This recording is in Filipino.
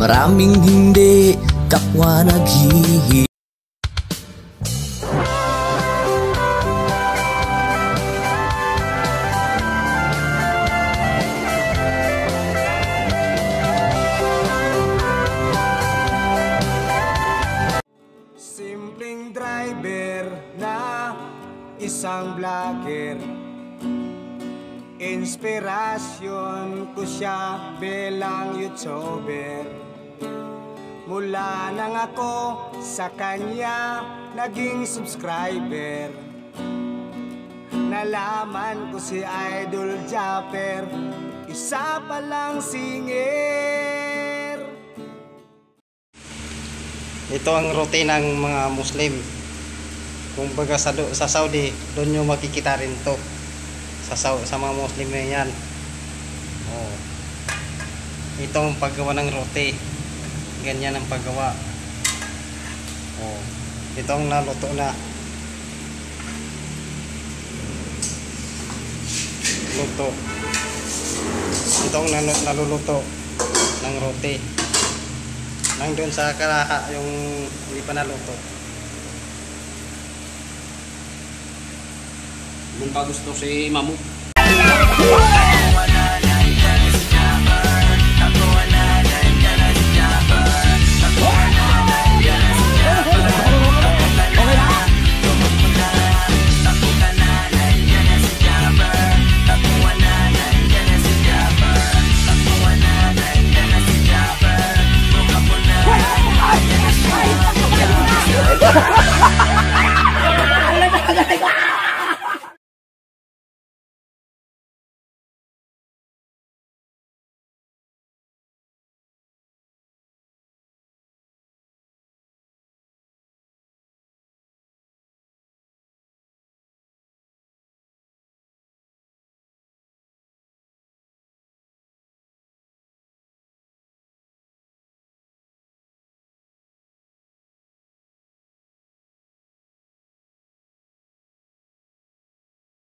maraming hindi kapwa naghihi. Simpleng driver na isang vlogger, inspirasyon ko siya bilang YouTuber. Mula nang ako sa kanya naging subscriber, nalaman ko si Idol Japper, isa palang singer. Ito ang routine ng mga Muslim. Kung baga sa Saudi, doon nyo makikita rin to. Sa mga Muslim na yan. Oh. Ito ang paggawa ng roti. Ganyan ang paggawa. Oh. Ito ang naluto na. Luto. Ito ang naluluto ng roti. Nandun sa kalaha yung hindi pa naluto. Kung pa gusto si Mamu.